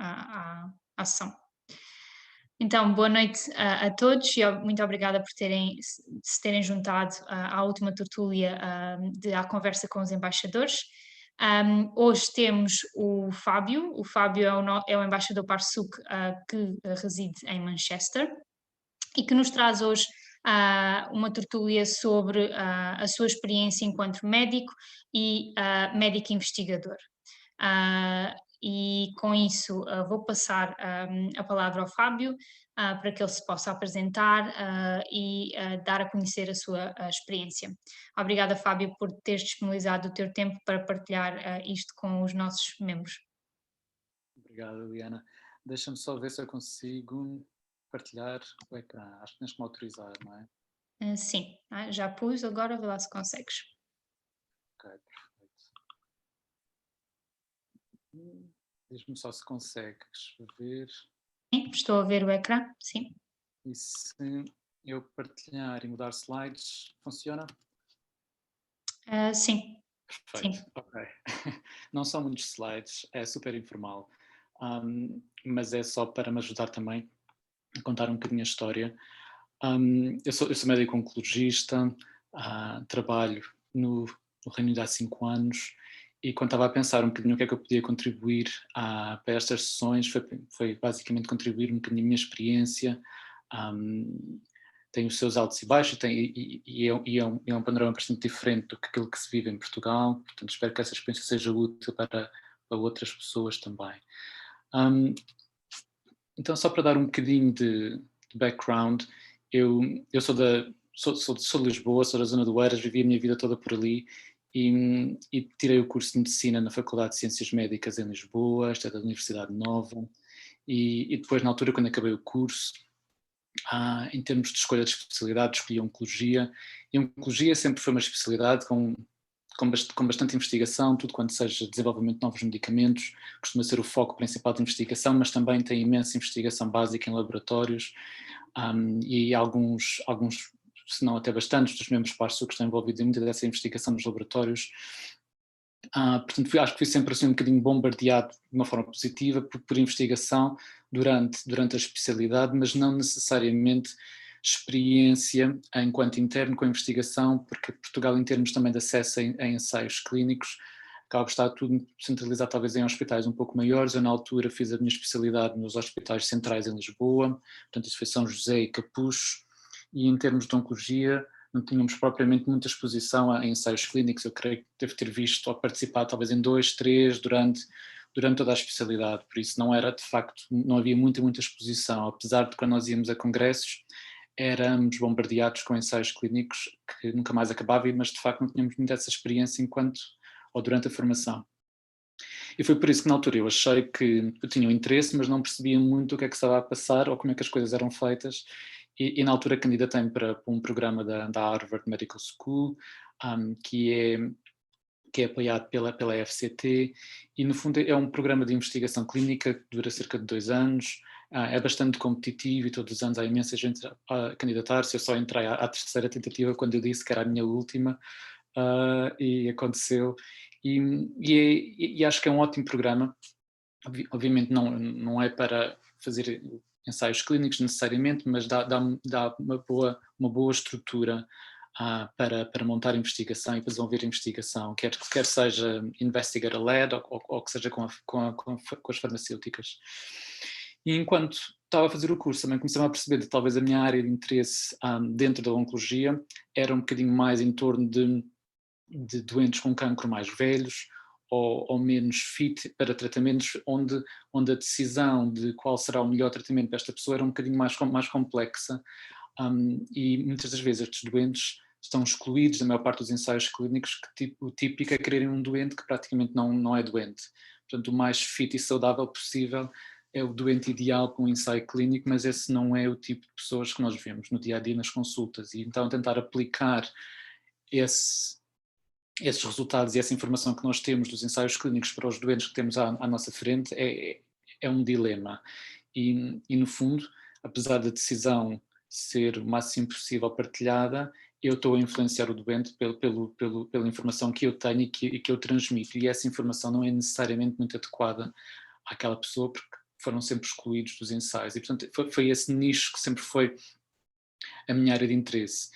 à sessão. Então, boa noite a todos e muito obrigada por se terem juntado à última tertúlia à conversa com os embaixadores. Hoje temos o Fábio. O Fábio é o embaixador Parsuk que reside em Manchester e que nos traz hoje uma tertúlia sobre a sua experiência enquanto médico e médico investigador. E com isso vou passar a palavra ao Fábio para que ele se possa apresentar e dar a conhecer a sua experiência. Obrigada, Fábio, por teres disponibilizado o teu tempo para partilhar isto com os nossos membros. Obrigado, Liliana. Deixa-me só ver se eu consigo partilhar o ecrã. Acho que tens que me autorizar, não é? Sim, já pus, agora vê lá se consegues. Ok, perfeito. Diz-me só se consegues ver. Sim, estou a ver o ecrã, sim. E se eu partilhar e mudar slides, funciona? Sim, Perfeito, sim. ok. Não são muitos slides, é super informal, mas é só para me ajudar também a contar um bocadinho a história. Eu sou médico oncologista, trabalho no Reino Unido há 5 anos e quando estava a pensar um bocadinho o que é que eu podia contribuir para estas sessões, foi basicamente contribuir um bocadinho a minha experiência. Um, Tem os seus altos e baixos e é um panorama bastante diferente do que aquilo que se vive em Portugal, portanto espero que essa experiência seja útil para outras pessoas também. Um, então, só para dar um bocadinho de background, eu sou de Lisboa, sou da zona do Eiras, vivi a minha vida toda por ali e tirei o curso de Medicina na Faculdade de Ciências Médicas em Lisboa, esta é da Universidade Nova, e depois, na altura, quando acabei o curso, em termos de escolha de especialidade, escolhi Oncologia, e Oncologia sempre foi uma especialidade com bastante investigação, tudo quanto seja desenvolvimento de novos medicamentos, costuma ser o foco principal de investigação, mas também tem imensa investigação básica em laboratórios, e alguns, se não até bastantes, dos membros PARSU que estão envolvidos em muita dessa investigação nos laboratórios. Portanto, acho que fui sempre assim um bocadinho bombardeado de uma forma positiva por investigação durante a especialidade, mas não necessariamente experiência enquanto interno com a investigação, porque Portugal, em termos também de acesso a ensaios clínicos, acaba por estar tudo centralizado talvez em hospitais um pouco maiores. Eu, na altura, fiz a minha especialidade nos hospitais centrais em Lisboa, portanto isso foi São José e Capucho, e em termos de oncologia não tínhamos propriamente muita exposição a ensaios clínicos. Eu creio que devo ter visto ou participado talvez em 2, 3 durante toda a especialidade, por isso não era de facto, não havia muita exposição, apesar de quando nós íamos a congressos éramos bombardeados com ensaios clínicos que nunca mais acabavam, mas de facto não tínhamos muita essa experiência enquanto ou durante a formação. E foi por isso que na altura eu achei que eu tinha um interesse, mas não percebia muito o que é que estava a passar ou como é que as coisas eram feitas. E na altura candidatei-me para um programa da Harvard Medical School, que é apoiado pela FCT, e no fundo é um programa de investigação clínica que dura cerca de 2 anos, é bastante competitivo e todos os anos há imensa gente a candidatar-se. Eu só entrei à terceira tentativa quando eu disse que era a minha última, e aconteceu, e acho que é um ótimo programa. Obviamente não é para fazer ensaios clínicos necessariamente, mas dá uma boa estrutura para montar investigação e para desenvolver investigação, quer seja investigator-led ou que seja com as farmacêuticas. E enquanto estava a fazer o curso, também comecei a perceber que talvez a minha área de interesse dentro da oncologia era um bocadinho mais em torno de doentes com cancro mais velhos ou menos fit para tratamentos onde a decisão de qual será o melhor tratamento para esta pessoa era um bocadinho mais complexa, e muitas das vezes estes doentes estão excluídos da maior parte dos ensaios clínicos, que o típico é quererem um doente que praticamente não é doente. Portanto, o mais fit e saudável possível é o doente ideal para um ensaio clínico, mas esse não é o tipo de pessoas que nós vemos no dia a dia nas consultas, e então tentar aplicar esses resultados e essa informação que nós temos dos ensaios clínicos para os doentes que temos à nossa frente é um dilema. E, no fundo, apesar da decisão ser o máximo possível partilhada, eu estou a influenciar o doente pela informação que eu tenho e que eu transmito, e essa informação não é necessariamente muito adequada àquela pessoa, porque foram sempre excluídos dos ensaios. E, portanto, foi esse nicho que sempre foi a minha área de interesse.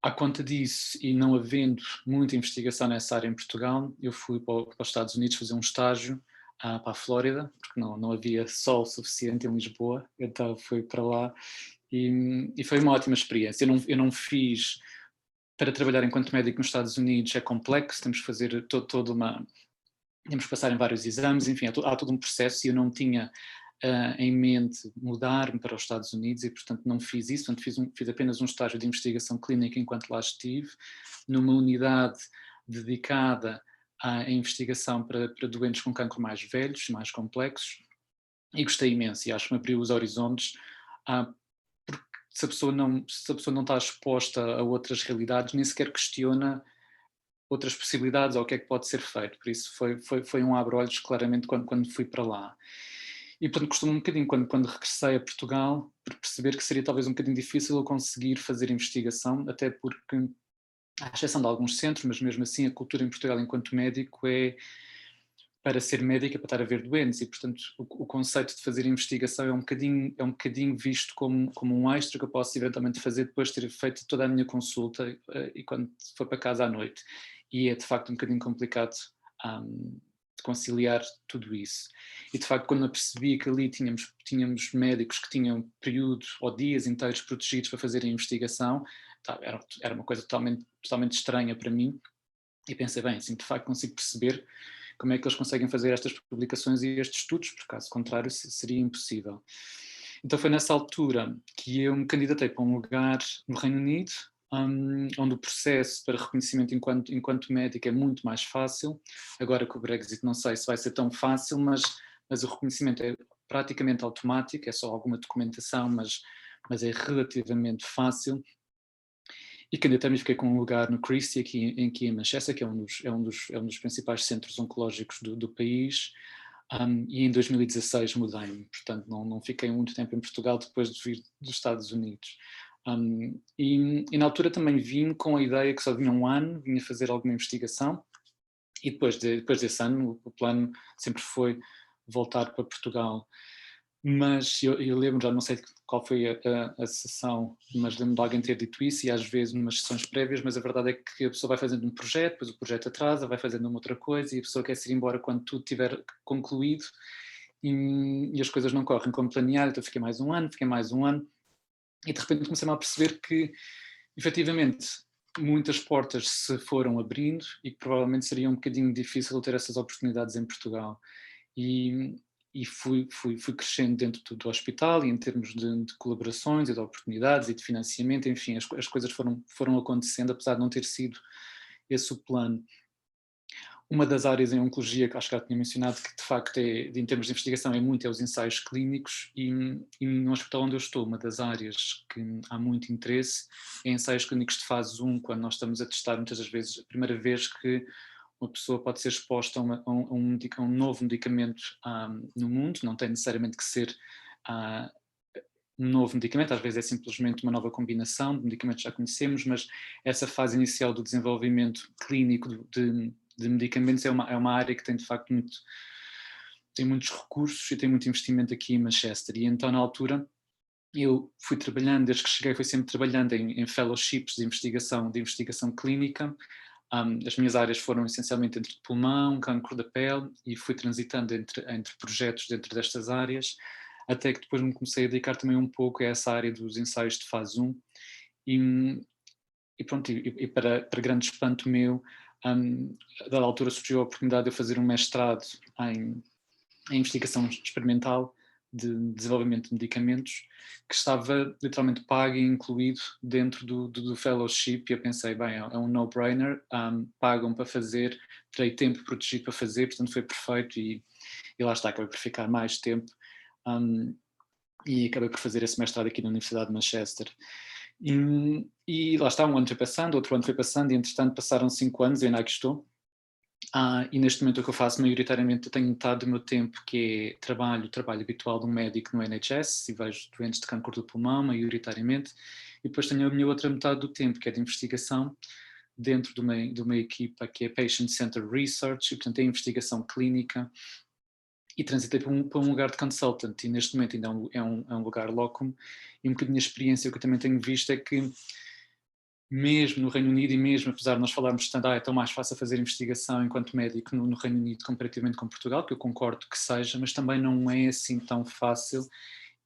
À conta disso, e não havendo muita investigação nessa área em Portugal, eu fui para os Estados Unidos fazer um estágio para a Flórida, porque não havia sol suficiente em Lisboa, então fui para lá e foi uma ótima experiência. Eu não fiz, para trabalhar enquanto médico nos Estados Unidos é complexo, temos que fazer temos que passar em vários exames, enfim, há todo um processo e eu não tinha em mente mudar-me para os Estados Unidos e, portanto, não fiz isso. Portanto, fiz apenas um estágio de investigação clínica enquanto lá estive, numa unidade dedicada à investigação para doentes com cancro mais velhos, mais complexos, e gostei imenso e acho que me abriu os horizontes, porque se a pessoa não está exposta a outras realidades, nem sequer questiona outras possibilidades ou o que é que pode ser feito. Por isso foi um abre-olhos claramente quando fui para lá. E portanto costumo um bocadinho, quando regressei a Portugal, por perceber que seria talvez um bocadinho difícil eu conseguir fazer investigação, até porque, à exceção de alguns centros, mas mesmo assim a cultura em Portugal enquanto médico é para ser médico, é para estar a ver doentes e portanto o conceito de fazer investigação é um bocadinho visto como um extra que eu posso eventualmente fazer depois de ter feito toda a minha consulta e quando for para casa à noite. E é de facto um bocadinho complicado de conciliar tudo isso. E de facto quando eu percebi que ali tínhamos médicos que tinham períodos ou dias inteiros protegidos para fazer a investigação, era uma coisa totalmente estranha para mim e pensei, bem, assim de facto consigo perceber como é que eles conseguem fazer estas publicações e estes estudos, porque caso contrário seria impossível. Então foi nessa altura que eu me candidatei para um lugar no Reino Unido, onde o processo para reconhecimento enquanto médico é muito mais fácil. Agora com o Brexit não sei se vai ser tão fácil, mas o reconhecimento é praticamente automático, é só alguma documentação, mas é relativamente fácil. E candidatei-me e fiquei com um lugar no Christie, aqui em Manchester, que é um dos principais centros oncológicos do país, e em 2016 mudei-me, portanto não fiquei muito tempo em Portugal depois de vir dos Estados Unidos. E na altura também vim com a ideia que só vinha um ano, vinha fazer alguma investigação, e depois desse ano o plano sempre foi voltar para Portugal. Mas eu lembro, já não sei qual foi a sessão, mas lembro de alguém ter dito isso, e às vezes numas sessões prévias, mas a verdade é que a pessoa vai fazendo um projeto, depois o projeto atrasa, vai fazendo uma outra coisa, e a pessoa quer se ir embora quando tudo tiver concluído, e as coisas não correm como planeado. Então fiquei mais um ano, e de repente comecei-me a perceber que, efetivamente, muitas portas se foram abrindo e que provavelmente seria um bocadinho difícil ter essas oportunidades em Portugal. E fui crescendo dentro do hospital e em termos de colaborações e de oportunidades e de financiamento, enfim, as coisas foram acontecendo, apesar de não ter sido esse o plano. Uma das áreas em oncologia que acho que já tinha mencionado, que de facto em termos de investigação é os ensaios clínicos, e no hospital onde eu estou, uma das áreas que há muito interesse é ensaios clínicos de fase 1, quando nós estamos a testar muitas das vezes a primeira vez que uma pessoa pode ser exposta a um novo medicamento no mundo, não tem necessariamente que ser um novo medicamento, às vezes é simplesmente uma nova combinação de medicamentos que já conhecemos, mas essa fase inicial do desenvolvimento clínico de medicamentos é uma área que tem de facto tem muitos recursos e tem muito investimento aqui em Manchester. E então na altura eu fui trabalhando, desde que cheguei fui sempre trabalhando em fellowships de investigação clínica. As minhas áreas foram essencialmente entre pulmão, cancro da pele, e fui transitando entre projetos dentro destas áreas, até que depois me comecei a dedicar também um pouco a essa área dos ensaios de fase 1, e pronto, e para grande espanto meu, a dada altura surgiu a oportunidade de eu fazer um mestrado em investigação experimental de desenvolvimento de medicamentos, que estava literalmente pago e incluído dentro do fellowship, e eu pensei, bem, é um no-brainer, pagam para fazer, terei tempo protegido para fazer, portanto foi perfeito, e lá está, acabei por ficar mais tempo, e acabei por fazer esse mestrado aqui na Universidade de Manchester. E lá está, um ano foi passando, outro ano foi passando, e entretanto passaram 5 anos e ainda aqui estou. E neste momento o que eu faço maioritariamente, eu tenho metade do meu tempo que é trabalho habitual de um médico no NHS, e vejo doentes de cancro do pulmão maioritariamente, e depois tenho a minha outra metade do tempo que é de investigação dentro de uma equipa que é Patient Centered Research, e portanto é investigação clínica, e transitei para um lugar de consultant, e neste momento ainda é um lugar locum, e um bocadinho a experiência que eu também tenho visto é que, mesmo no Reino Unido, e mesmo apesar de nós falarmos tanto, é tão mais fácil fazer investigação enquanto médico no Reino Unido comparativamente com Portugal, que eu concordo que seja, mas também não é assim tão fácil,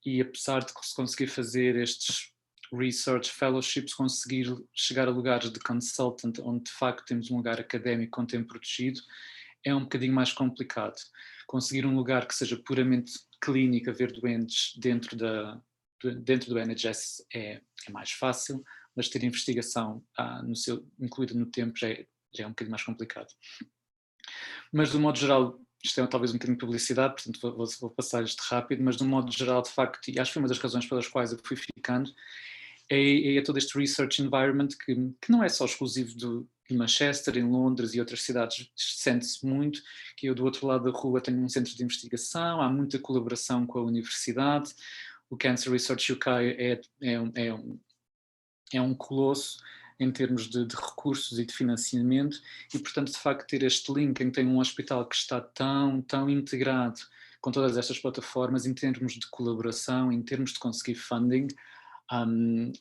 e apesar de se conseguir fazer estes research fellowships, conseguir chegar a lugares de consultant, onde de facto temos um lugar académico com tempo protegido, é um bocadinho mais complicado. Conseguir um lugar que seja puramente clínico, a ver doentes dentro do NHS é mais fácil, mas ter investigação incluída no tempo já é um bocadinho mais complicado. Mas, de um modo geral, isto é talvez um bocadinho de publicidade, portanto vou passar isto rápido, mas de um modo geral, de facto, e acho que foi uma das razões pelas quais eu fui ficando, é todo este research environment que não é só exclusivo de Manchester, em Londres e outras cidades, sente-se muito, que eu do outro lado da rua tenho um centro de investigação, há muita colaboração com a universidade, o Cancer Research UK é um colosso em termos de recursos e de financiamento, e portanto de facto ter este link em que tem um hospital que está tão integrado com todas estas plataformas em termos de colaboração, em termos de conseguir funding,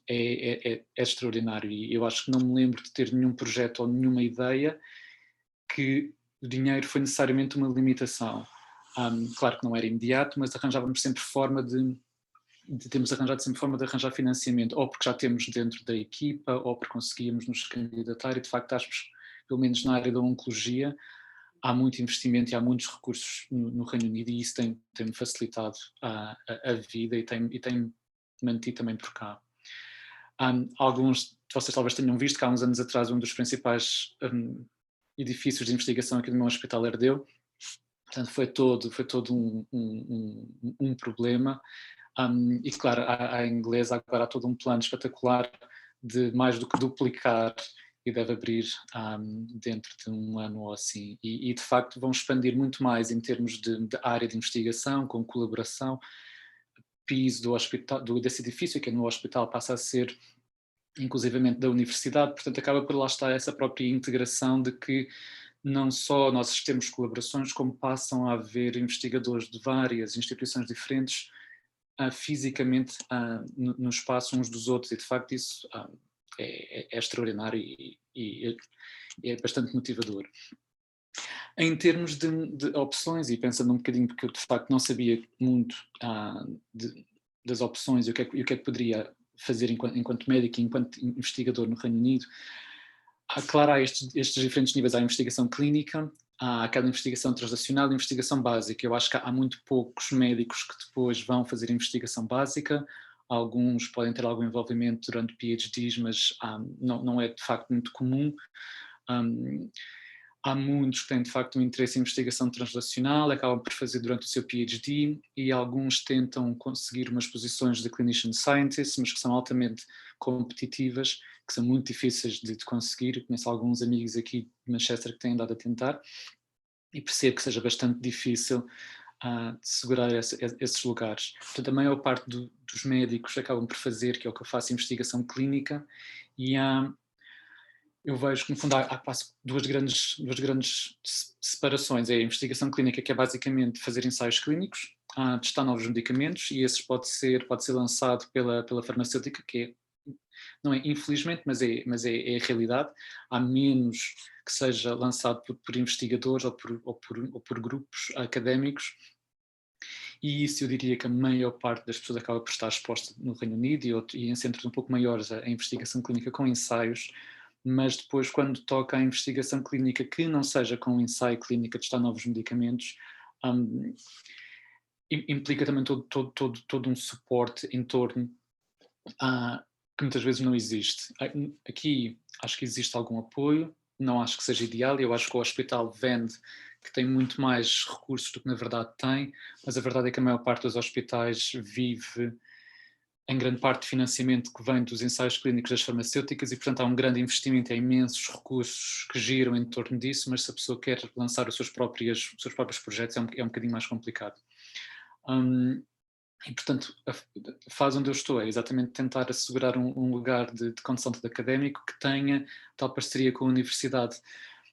é extraordinário, e eu acho que não me lembro de ter nenhum projeto ou nenhuma ideia que o dinheiro foi necessariamente uma limitação. Claro que não era imediato, mas arranjávamos sempre forma temos arranjado sempre forma de arranjar financiamento, ou porque já temos dentro da equipa, ou porque conseguíamos nos candidatar, e de facto acho que, pelo menos na área da oncologia, há muito investimento e há muitos recursos no Reino Unido, e isso tem-me facilitado a vida e tem mantido também por cá. Alguns de vocês talvez tenham visto que há uns anos atrás um dos principais edifícios de investigação aqui do meu hospital herdeu, portanto foi todo um problema, e claro, a inglesa agora há todo um plano espetacular de mais do que duplicar, e deve abrir dentro de um ano ou assim, e de facto vão expandir muito mais em termos de área de investigação, com colaboração. Piso do hospital, desse edifício, que é no hospital, passa a ser inclusivamente da universidade, portanto acaba por lá estar essa própria integração de que não só nós temos colaborações, como passam a haver investigadores de várias instituições diferentes fisicamente no espaço uns dos outros, e de facto isso é extraordinário e é bastante motivador. Em termos de opções, e pensando um bocadinho, porque eu de facto não sabia muito das opções e o que é que poderia fazer enquanto médico e enquanto investigador no Reino Unido, claro, há estes diferentes níveis. Há a investigação clínica, há aquela investigação translacional e investigação básica. Eu acho que há muito poucos médicos que depois vão fazer investigação básica. Alguns podem ter algum envolvimento durante PhDs, mas não é de facto muito comum. Há muitos que têm de facto um interesse em investigação translacional, acabam por fazer durante o seu PhD, e alguns tentam conseguir umas posições de clinician scientist, mas que são altamente competitivas, que são muito difíceis de conseguir. Eu conheço alguns amigos aqui de Manchester que têm andado a tentar, e percebo que seja bastante difícil de segurar esses lugares. Portanto, a maior parte dos médicos acabam por fazer, que é o que eu faço, investigação clínica, e eu vejo que no fundo há quase duas grandes separações. É a investigação clínica, que é basicamente fazer ensaios clínicos, testar novos medicamentos, e esses pode ser lançado pela farmacêutica, que não é infelizmente, mas é a realidade. Há menos que seja lançado por investigadores ou por grupos académicos, e isso eu diria que a maior parte das pessoas acaba por estar exposta no Reino Unido e em centros um pouco maiores a investigação clínica com ensaios. Mas depois, quando toca a investigação clínica que não seja com ensaio clínico a testar novos medicamentos, implica também todo um suporte em torno que muitas vezes não existe. Aqui acho que existe algum apoio, não acho que seja ideal, eu acho que o hospital vende que tem muito mais recursos do que na verdade tem, mas a verdade é que a maior parte dos hospitais vive em grande parte de financiamento que vem dos ensaios clínicos das farmacêuticas, e portanto há um grande investimento, há imensos recursos que giram em torno disso, mas se a pessoa quer lançar os seus próprios projetos é um bocadinho mais complicado. E portanto a fase onde eu estou é exatamente tentar assegurar um lugar de consultant académico que tenha tal parceria com a universidade,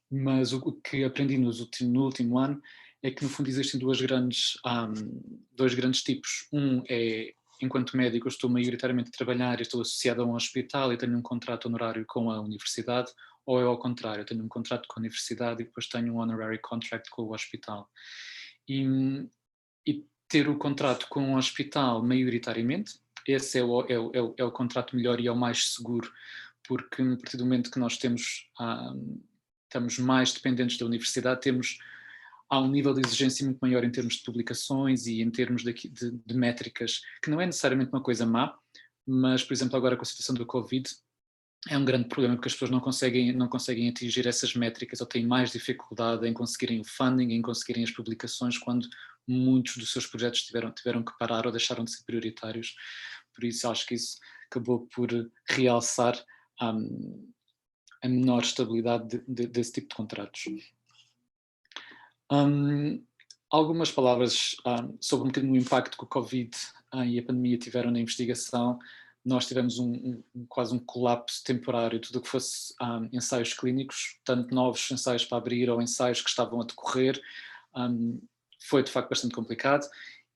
mas o que aprendi no último ano é que no fundo existem dois grandes tipos. Um é, enquanto médico, eu estou maioritariamente a trabalhar e estou associado a um hospital e tenho um contrato honorário com a universidade, ou é ao contrário, eu tenho um contrato com a universidade e depois tenho um honorary contract com o hospital. E ter o contrato com o hospital maioritariamente, esse é o contrato melhor e é o mais seguro, porque a partir do momento que nós estamos mais dependentes da universidade, há um nível de exigência muito maior em termos de publicações e em termos de métricas, que não é necessariamente uma coisa má, mas, por exemplo, agora com a situação do Covid, é um grande problema porque as pessoas não conseguem atingir essas métricas ou têm mais dificuldade em conseguirem o funding, em conseguirem as publicações, quando muitos dos seus projetos tiveram que parar ou deixaram de ser prioritários. Por isso acho que isso acabou por realçar a menor estabilidade desse tipo de contratos. Algumas palavras sobre um bocadinho o impacto que o Covid e a pandemia tiveram na investigação. Nós tivemos quase um colapso temporário, tudo o que fosse ensaios clínicos, tanto novos ensaios para abrir ou ensaios que estavam a decorrer, foi de facto bastante complicado.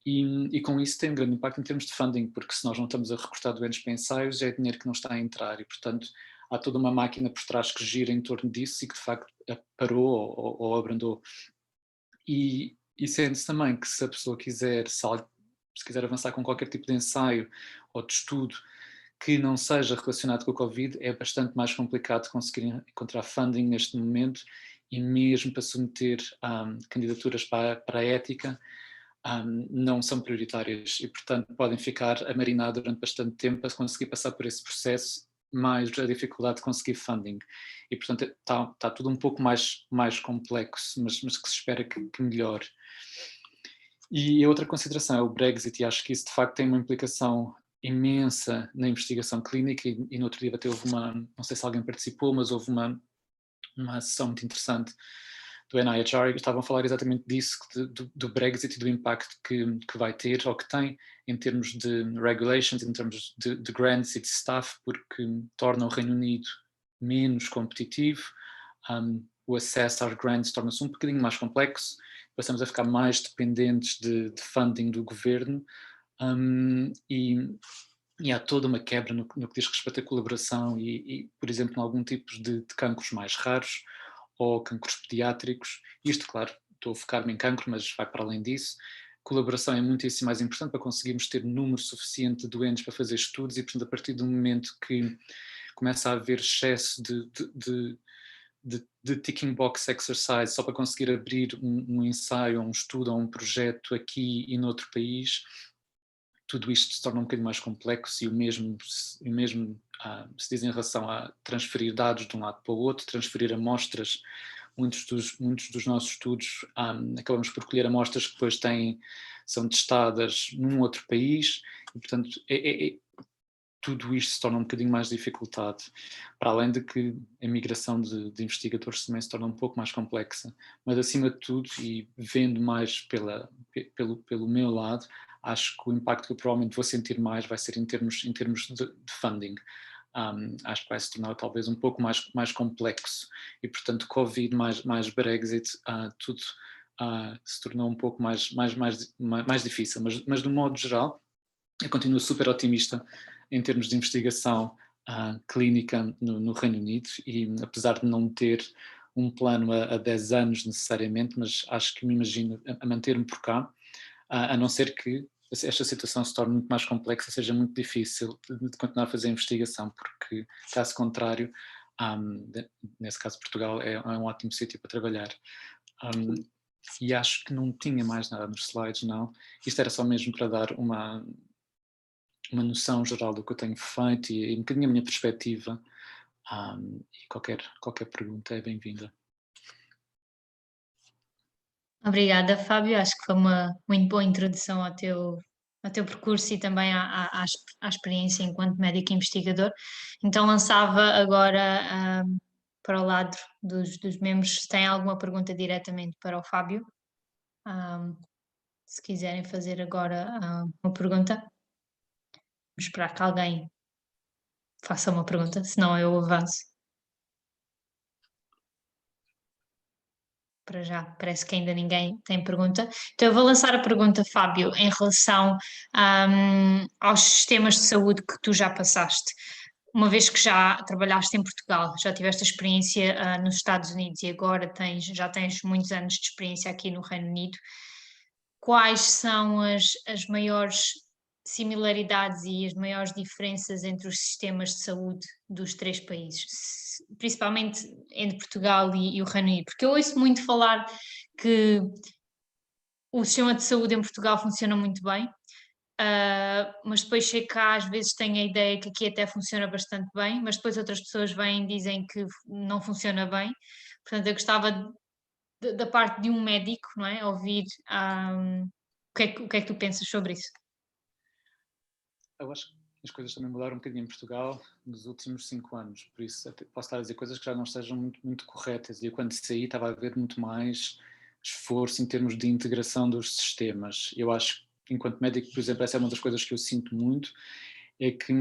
E com isso tem um grande impacto em termos de funding, porque se nós não estamos a recrutar doentes para ensaios, é dinheiro que não está a entrar e, portanto, há toda uma máquina por trás que gira em torno disso e que de facto parou ou abrandou. E sente-se também que se a pessoa quiser, se quiser avançar com qualquer tipo de ensaio ou de estudo que não seja relacionado com o Covid, é bastante mais complicado conseguir encontrar funding neste momento, e mesmo para submeter candidaturas para a ética, não são prioritárias e, portanto, podem ficar a marinar durante bastante tempo para conseguir passar por esse processo, mais a dificuldade de conseguir funding. E, portanto, está tudo um pouco mais complexo, mas que se espera que melhore. E a outra consideração é o Brexit, e acho que isso de facto tem uma implicação imensa na investigação clínica, e no outro dia até houve não sei se alguém participou, mas houve uma sessão muito interessante do NIHR, e estavam a falar exatamente disso, do Brexit e do impacto que vai ter, ou que tem, em termos de regulations, em termos de grants e de staff, porque torna o Reino Unido menos competitivo, o acesso aos grants torna-se um bocadinho mais complexo, passamos a ficar mais dependentes de funding do governo, e há toda uma quebra no que diz respeito à colaboração e, por exemplo, em algum tipo de cancros mais raros ou cancros pediátricos. Isto, claro, estou a focar-me em cancro, mas vai para além disso. Colaboração é muitíssimo mais importante para conseguirmos ter número suficiente de doentes para fazer estudos e, portanto, a partir do momento que começa a haver excesso de ticking box exercise só para conseguir abrir um ensaio, um estudo ou um projeto aqui e noutro país, tudo isto se torna um bocadinho mais complexo, e o mesmo se diz em relação a transferir dados de um lado para o outro, transferir amostras. Muitos dos nossos estudos acabamos por colher amostras que depois são testadas num outro país, e portanto tudo isto se torna um bocadinho mais dificultado, para além de que a migração de investigadores também se torna um pouco mais complexa, mas acima de tudo, e vendo mais pelo meu lado, acho que o impacto que eu provavelmente vou sentir mais vai ser em termos de funding. Acho que vai se tornar talvez um pouco mais complexo, e portanto Covid mais Brexit, tudo se tornou um pouco mais difícil, mas de um modo geral eu continuo super otimista em termos de investigação clínica no Reino Unido, e apesar de não ter um plano a 10 anos necessariamente, mas acho que me imagino a manter-me por cá, a não ser que esta situação se torne muito mais complexa, seja muito difícil de continuar a fazer investigação, porque caso contrário, nesse caso Portugal é um ótimo sítio para trabalhar. E acho que não tinha mais nada nos slides, não. Isto era só mesmo para dar uma noção geral do que eu tenho feito e um bocadinho a minha perspectiva, e qualquer pergunta é bem-vinda. Obrigada, Fábio. Acho que foi uma muito boa introdução ao teu percurso e também à experiência enquanto médico investigador. Então, lançava agora para o lado dos membros, se têm alguma pergunta diretamente para o Fábio. Se quiserem fazer agora uma pergunta, vamos esperar que alguém faça uma pergunta, senão eu avanço. para já, parece que ainda ninguém tem pergunta. Então eu vou lançar a pergunta, Fábio, em relação, aos sistemas de saúde que tu já passaste. Uma vez que já trabalhaste em Portugal, já tiveste a experiência, nos Estados Unidos e agora já tens muitos anos de experiência aqui no Reino Unido, quais são as maiores similaridades e as maiores diferenças entre os sistemas de saúde dos três países, principalmente entre Portugal e o Reino Unido? Porque eu ouço muito falar que o sistema de saúde em Portugal funciona muito bem, mas depois chego cá, às vezes tenho a ideia que aqui até funciona bastante bem, mas depois outras pessoas vêm e dizem que não funciona bem. Portanto, eu gostava da parte de um médico, não é? Ouvir, o que é que tu pensas sobre isso? Eu acho que as coisas também mudaram um bocadinho em Portugal nos últimos 5 anos, por isso posso estar a dizer coisas que já não estejam muito corretas. E eu, quando saí, estava a ver muito mais esforço em termos de integração dos sistemas. Eu acho que, enquanto médico, por exemplo, essa é uma das coisas que eu sinto muito, é que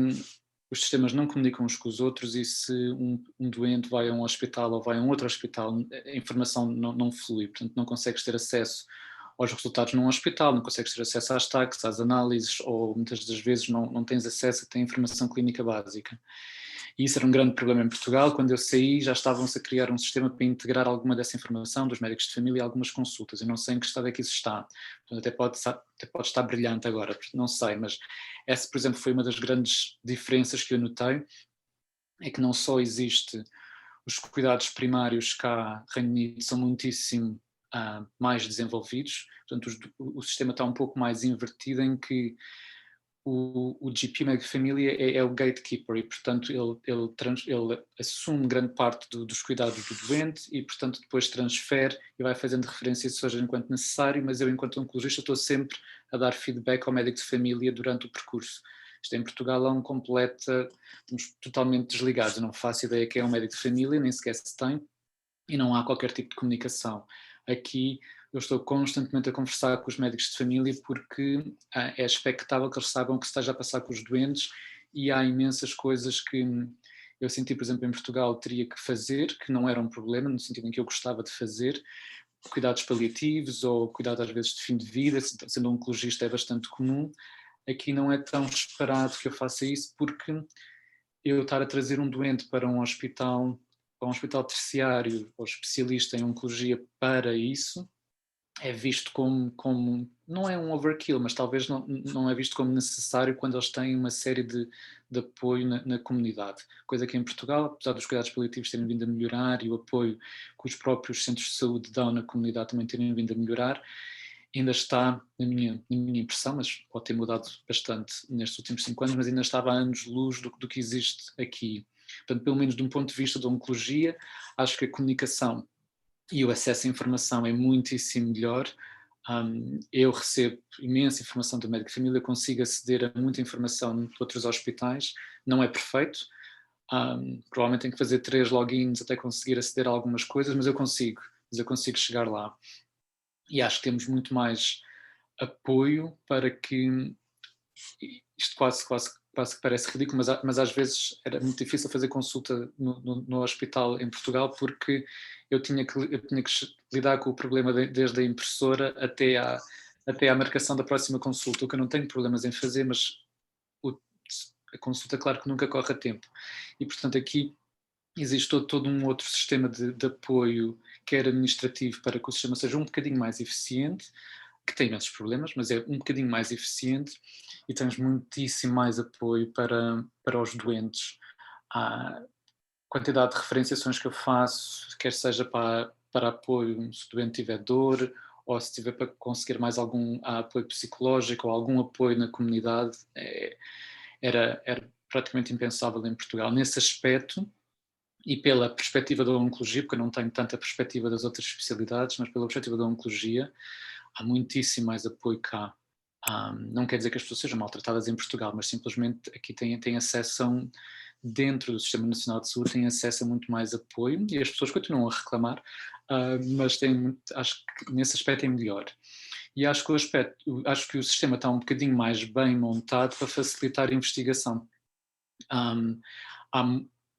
os sistemas não comunicam uns com os outros, e se um doente vai a um hospital ou vai a um outro hospital, a informação não flui, portanto não consegues ter acesso aos resultados num hospital, não consegues ter acesso às taxas, às análises, ou muitas das vezes não tens acesso a ter informação clínica básica. E isso era um grande problema em Portugal. Quando eu saí, já estavam-se a criar um sistema para integrar alguma dessa informação dos médicos de família e algumas consultas. Eu não sei em que estado é que isso está. Portanto, até pode estar brilhante agora, não sei, mas essa, por exemplo, foi uma das grandes diferenças que eu notei, é que não só existe os cuidados primários cá, Reino Unido, são muitíssimo mais desenvolvidos, portanto o sistema está um pouco mais invertido, em que o GP médico de família é o gatekeeper, e portanto ele assume grande parte dos cuidados do doente, e portanto depois transfere e vai fazendo referência seja enquanto necessário, mas eu, enquanto oncologista, estou sempre a dar feedback ao médico de família durante o percurso. Isto em Portugal é estamos totalmente desligados. Eu não faço ideia quem é um médico de família, nem sequer se tem, e não há qualquer tipo de comunicação. Aqui eu estou constantemente a conversar com os médicos de família, porque é expectável que eles saibam o que se esteja a passar com os doentes, e há imensas coisas que eu senti, por exemplo, em Portugal teria que fazer, que não era um problema, no sentido em que eu gostava de fazer, cuidados paliativos ou cuidados às vezes de fim de vida, sendo um oncologista é bastante comum. Aqui não é tão esperado que eu faça isso, porque eu estar a trazer um doente para um hospital terciário ou especialista em oncologia para isso, é visto como não é um overkill, mas talvez não é visto como necessário quando eles têm uma série de apoio na comunidade. Coisa que em Portugal, apesar dos cuidados paliativos terem vindo a melhorar e o apoio que os próprios centros de saúde dão na comunidade também terem vindo a melhorar, ainda está, na minha impressão, mas pode ter mudado bastante nestes últimos 5 anos, mas ainda estava a anos-luz do que existe aqui. Portanto, pelo menos de um ponto de vista da oncologia, acho que a comunicação e o acesso à informação é muitíssimo melhor. Eu recebo imensa informação do médico de família, consigo aceder a muita informação de outros hospitais, não é perfeito, provavelmente tenho que fazer 3 logins até conseguir aceder a algumas coisas, mas eu consigo chegar lá. E acho que temos muito mais apoio para que isto quase que parece ridículo, mas às vezes era muito difícil fazer consulta no hospital em Portugal, porque eu tinha que lidar com o problema desde a impressora até à marcação da próxima consulta, o que eu não tenho problemas em fazer, mas a consulta, claro que nunca corre a tempo. E portanto aqui existe todo um outro sistema de apoio, quer administrativo, para que o sistema seja um bocadinho mais eficiente, que tem imensos problemas, mas é um bocadinho mais eficiente, e tens muitíssimo mais apoio para os doentes. A quantidade de referenciações que eu faço, quer seja para apoio se o doente tiver dor, ou se tiver para conseguir mais algum apoio psicológico ou algum apoio na comunidade, era praticamente impensável em Portugal. Nesse aspecto, e pela perspectiva da oncologia, porque eu não tenho tanta perspectiva das outras especialidades, mas pela perspectiva da oncologia, há muitíssimo mais apoio cá. Não quer dizer que as pessoas sejam maltratadas em Portugal, mas simplesmente aqui têm acesso dentro do Sistema Nacional de Saúde, têm acesso a muito mais apoio, e as pessoas continuam a reclamar, mas acho que nesse aspecto é melhor. E acho que o sistema está um bocadinho mais bem montado para facilitar a investigação. Há,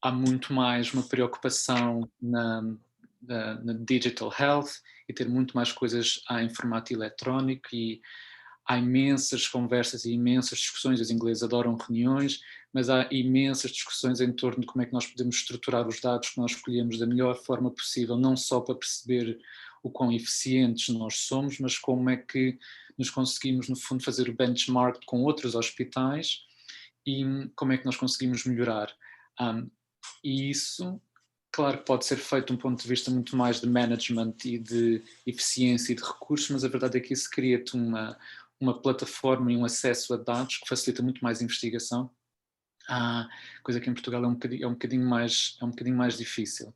há muito mais uma preocupação na digital health e ter muito mais coisas em formato eletrónico, e há imensas conversas e imensas discussões. Os ingleses adoram reuniões, mas há imensas discussões em torno de como é que nós podemos estruturar os dados que nós escolhemos da melhor forma possível, não só para perceber o quão eficientes nós somos, mas como é que nos conseguimos, no fundo, fazer o benchmark com outros hospitais e como é que nós conseguimos melhorar. E isso, claro que pode ser feito de um ponto de vista muito mais de management e de eficiência e de recursos, mas a verdade é que isso cria-te uma plataforma e um acesso a dados que facilita muito mais a investigação, coisa que em Portugal é um bocadinho mais difícil.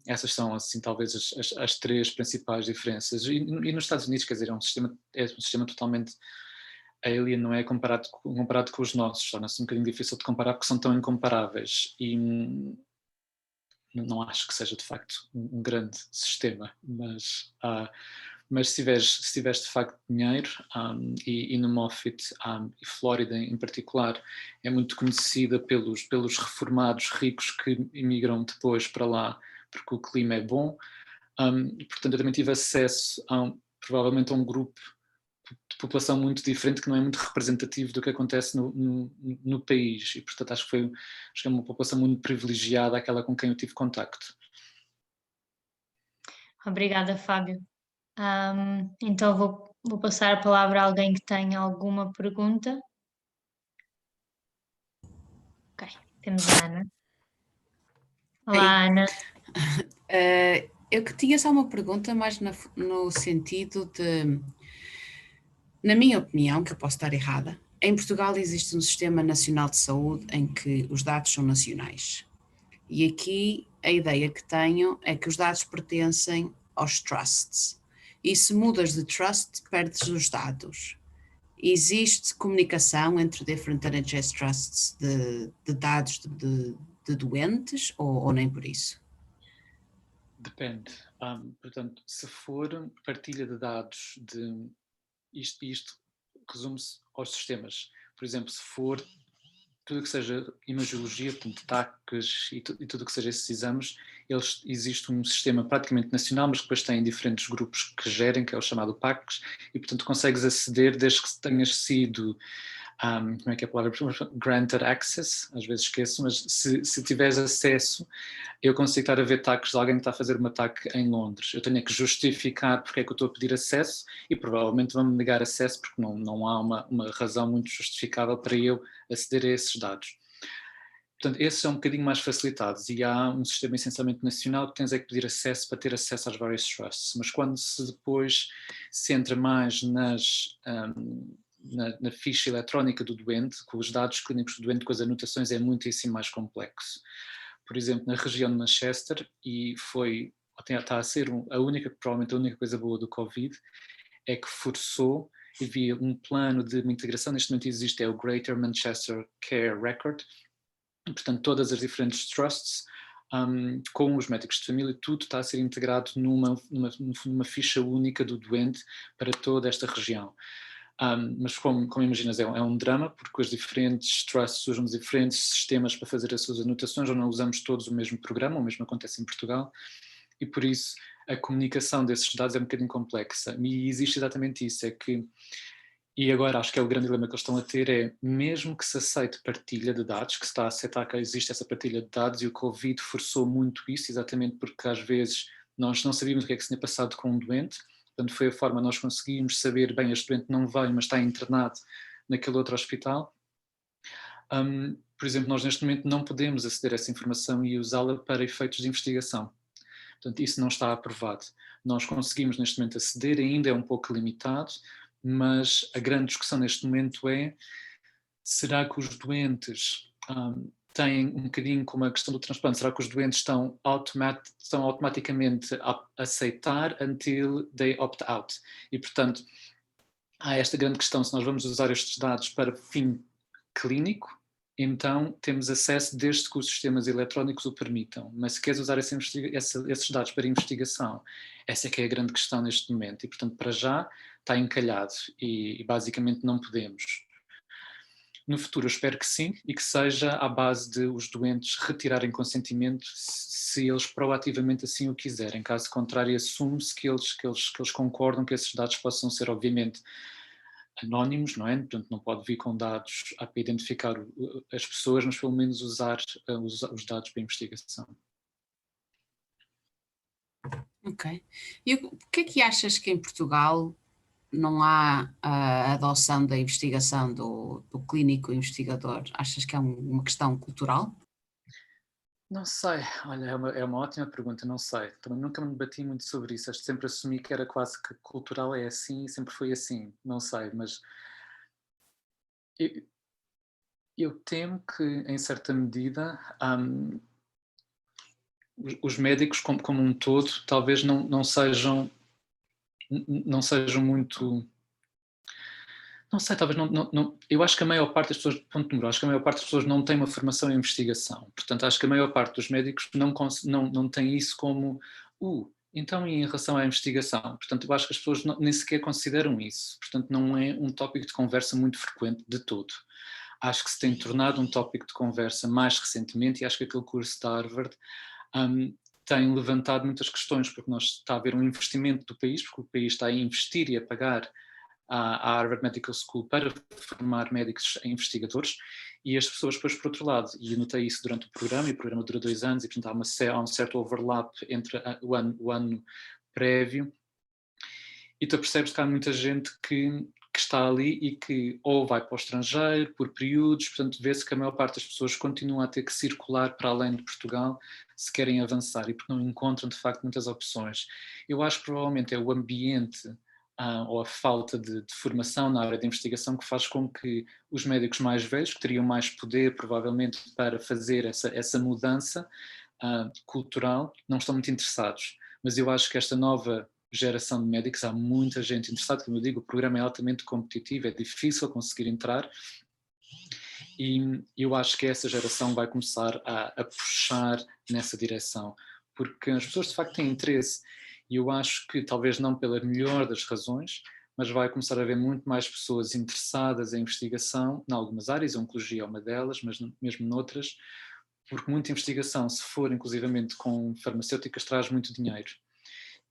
Essas são, assim, talvez as três principais diferenças. E nos Estados Unidos, quer dizer, é um sistema totalmente alien, não é? Comparado com os nossos, torna-se um bocadinho difícil de comparar porque são tão incomparáveis, e não acho que seja de facto um grande sistema, mas se tiveres de facto dinheiro, e no Moffitt, e Flórida em particular, é muito conhecida pelos reformados ricos que imigram depois para lá porque o clima é bom. Portanto, eu também tive acesso provavelmente a um grupo de população muito diferente, que não é muito representativo do que acontece no país, e portanto acho que é uma população muito privilegiada, aquela com quem eu tive contacto. Obrigada, Fábio. Então vou passar a palavra a alguém que tenha alguma pergunta. Ok, temos a Ana. Olá, Ana. Eu que tinha só uma pergunta, mais no sentido de, na minha opinião, que eu posso estar errada, em Portugal existe um Sistema Nacional de Saúde em que os dados são nacionais. E aqui a ideia que tenho é que os dados pertencem aos trusts. E se mudas de trust, perdes os dados. Existe comunicação entre different NHS trusts de dados de doentes ou nem por isso? Depende. Portanto, se for partilha de dados isto resume-se aos sistemas. Por exemplo, se for tudo o que seja imagiologia, portanto, TACs e tudo o que seja esses exames, existe um sistema praticamente nacional, mas que depois tem diferentes grupos que gerem, que é o chamado PACs, e portanto consegues aceder desde que tenhas sido, como é que é a palavra? Granted access, às vezes esqueço, mas se tiveres acesso, eu consigo estar a ver TACs de alguém que está a fazer uma TAC em Londres. Eu tenho que justificar porque é que eu estou a pedir acesso e provavelmente vão-me negar acesso porque não há uma razão muito justificável para eu aceder a esses dados. Portanto, esses são um bocadinho mais facilitados e há um sistema essencialmente nacional que tens é que pedir acesso para ter acesso às várias trusts. Mas quando depois se entra mais na ficha eletrónica do doente, com os dados clínicos do doente, com as anotações, é muitíssimo mais complexo. Por exemplo, na região de Manchester, e está a ser provavelmente a única coisa boa do Covid, é que forçou, e havia um plano de uma integração, neste momento existe, é o Greater Manchester Care Record, e, portanto todas as diferentes trusts, com os médicos de família, tudo está a ser integrado numa ficha única do doente para toda esta região. Mas como imaginas, é um drama, porque os diferentes trusts usam diferentes sistemas para fazer as suas anotações, ou não usamos todos o mesmo programa, o mesmo acontece em Portugal, e por isso a comunicação desses dados é um bocadinho complexa. E existe exatamente isso, e agora acho que é o grande dilema que eles estão a ter, é mesmo que se aceite partilha de dados, que se está a aceitar que existe essa partilha de dados, e o Covid forçou muito isso, exatamente porque às vezes nós não sabíamos o que é que se tinha passado com um doente. Portanto, foi a forma nós conseguimos saber, bem, este doente não veio, mas está internado naquele outro hospital. Por exemplo, nós neste momento não podemos aceder a essa informação e usá-la para efeitos de investigação. Portanto, isso não está aprovado. Nós conseguimos neste momento aceder, ainda é um pouco limitado, mas a grande discussão neste momento é: será que os doentes têm um bocadinho como a questão do transplante, será que os doentes estão automaticamente a aceitar until they opt out? E, portanto, há esta grande questão: se nós vamos usar estes dados para fim clínico, então temos acesso desde que os sistemas eletrónicos o permitam. Mas se queres usar esses dados para investigação, essa é que é a grande questão neste momento. E, portanto, para já está encalhado e basicamente não podemos. no futuro eu espero que sim, e que seja à base de os doentes retirarem consentimento se eles proativamente assim o quiserem. Caso contrário, assume-se que eles concordam que esses dados possam ser, obviamente, anónimos, não é? Portanto, não pode vir com dados para identificar as pessoas, mas pelo menos usar os dados para investigação. Ok. E o que é que achas que em Portugal não há a adoção da investigação do clínico investigador? Achas que é uma questão cultural? Não sei, olha, é uma ótima pergunta, não sei. Também nunca me debati muito sobre isso, acho que sempre assumi que era quase que cultural é assim e sempre foi assim, não sei, mas eu temo que, em certa medida, os médicos como um todo talvez não sejam muito... Não sei, talvez não. Eu acho que a maior parte das pessoas, ponto número, acho que a maior parte das pessoas não tem uma formação em investigação. Portanto, acho que a maior parte dos médicos não tem isso como, então em relação à investigação. Portanto, eu acho que as pessoas nem sequer consideram isso. Portanto, não é um tópico de conversa muito frequente de todo. Acho que se tem tornado um tópico de conversa mais recentemente, e acho que aquele curso de Harvard tem levantado muitas questões, porque está a haver um investimento do país, porque o país está a investir e a pagar à Harvard Medical School para formar médicos investigadores, e as pessoas depois, por outro lado, e eu notei isso durante o programa, e o programa dura 2 anos, e portanto há um certo overlap entre o ano prévio, e tu percebes que há muita gente que está ali e que ou vai para o estrangeiro por períodos, portanto vê-se que a maior parte das pessoas continua a ter que circular para além de Portugal se querem avançar, e porque não encontram de facto muitas opções. Eu acho que provavelmente é o ambiente ou a falta de formação na área de investigação que faz com que os médicos mais velhos, que teriam mais poder provavelmente para fazer essa mudança cultural, não estão muito interessados. Mas eu acho que esta nova geração de médicos, há muita gente interessada, como eu digo, o programa é altamente competitivo, é difícil conseguir entrar, e eu acho que essa geração vai começar a puxar nessa direção, porque as pessoas de facto têm interesse, e eu acho que talvez não pela melhor das razões, mas vai começar a haver muito mais pessoas interessadas em investigação, em algumas áreas, a oncologia é uma delas, mas mesmo noutras, porque muita investigação, se for inclusivamente com farmacêuticas, traz muito dinheiro.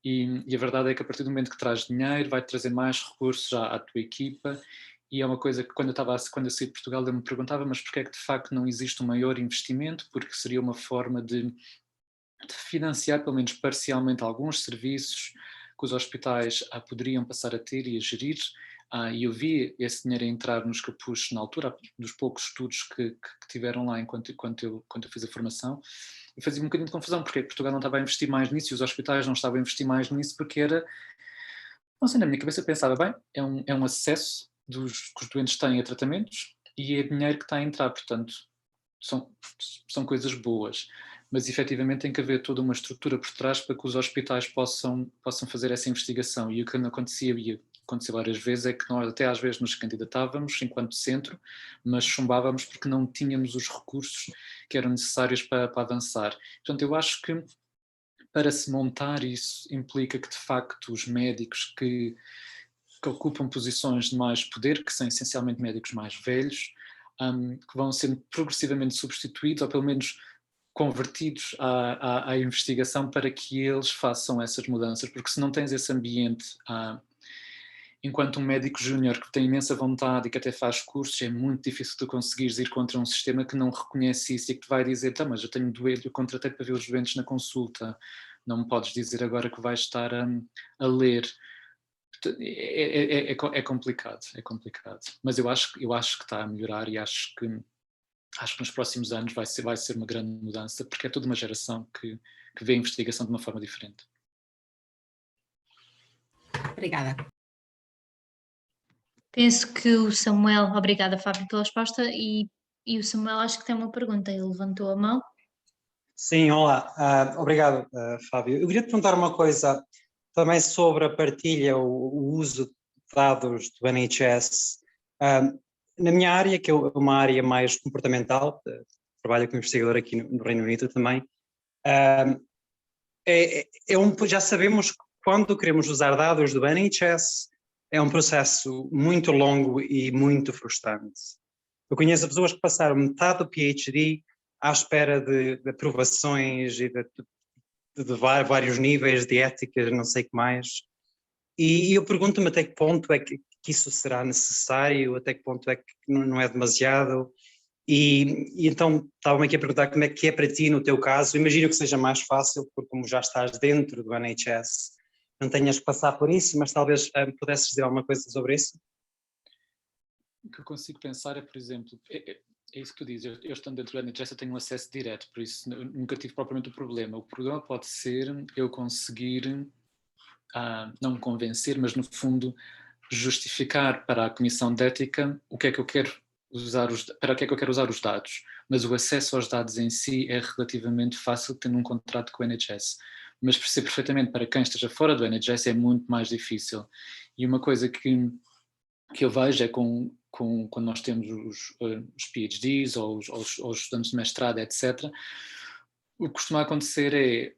E a verdade é que a partir do momento que traz dinheiro, vai trazer mais recursos à tua equipa, e é uma coisa que quando eu saí de Portugal eu me perguntava, mas porquê é que de facto não existe um maior investimento? Porque seria uma forma de financiar pelo menos parcialmente alguns serviços que os hospitais poderiam passar a ter e a gerir, e eu vi esse dinheiro a entrar nos capuchos na altura, dos poucos estudos que tiveram lá enquanto eu fiz a formação, e fazia um bocadinho de confusão, porque Portugal não estava a investir mais nisso e os hospitais não estavam a investir mais nisso, porque era, não sei, na minha cabeça eu pensava, bem, é um acesso que os doentes têm a tratamentos e é dinheiro que está a entrar, portanto são coisas boas, mas efetivamente tem que haver toda uma estrutura por trás para que os hospitais possam fazer essa investigação, e o que não acontecia, e aconteceu várias vezes, é que nós até às vezes nos candidatávamos enquanto centro, mas chumbávamos porque não tínhamos os recursos que eram necessários para avançar. Portanto, eu acho que para se montar isso implica que de facto os médicos que ocupam posições de mais poder, que são essencialmente médicos mais velhos, que vão sendo progressivamente substituídos, ou pelo menos convertidos à investigação, para que eles façam essas mudanças, porque se não tens esse ambiente, enquanto um médico júnior que tem imensa vontade e que até faz cursos, é muito difícil tu conseguires ir contra um sistema que não reconhece isso e que te vai dizer, tá, mas eu tenho doente, eu contratei para ver os doentes na consulta, não me podes dizer agora que vais estar a ler. É complicado, mas eu acho que está a melhorar, e acho que nos próximos anos vai ser uma grande mudança, porque é toda uma geração que vê a investigação de uma forma diferente. Obrigada. Penso que o Samuel, obrigada Fábio pela resposta, e o Samuel acho que tem uma pergunta, ele levantou a mão. Sim, olá, obrigado Fábio. Eu queria te perguntar uma coisa também sobre a partilha, o uso de dados do NHS. Na minha área, que é uma área mais comportamental, trabalho como investigador aqui no Reino Unido também, já sabemos que quando queremos usar dados do NHS é um processo muito longo e muito frustrante. Eu conheço pessoas que passaram metade do PhD à espera de aprovações e de vários níveis de ética, não sei o que mais. E eu pergunto-me até que ponto é que isso será necessário, até que ponto é que não é demasiado. E então estava-me aqui a perguntar como é que é para ti no teu caso. Imagino que seja mais fácil, porque como já estás dentro do NHS, não tenhas que passar por isso, mas talvez pudesses dizer alguma coisa sobre isso? O que eu consigo pensar é, por exemplo, é isso que tu dizes, eu estando dentro do NHS eu tenho um acesso direto, por isso nunca tive propriamente o problema. O problema pode ser eu conseguir, não me convencer, mas no fundo justificar para a Comissão de Ética o que é que eu quero usar, para que é que eu quero usar os dados. Mas o acesso aos dados em si é relativamente fácil tendo um contrato com o NHS. Mas percebo perfeitamente para quem esteja fora do NHS é muito mais difícil. E uma coisa que eu vejo é quando nós temos os PhDs ou os estudantes de mestrado, etc., o que costuma acontecer é,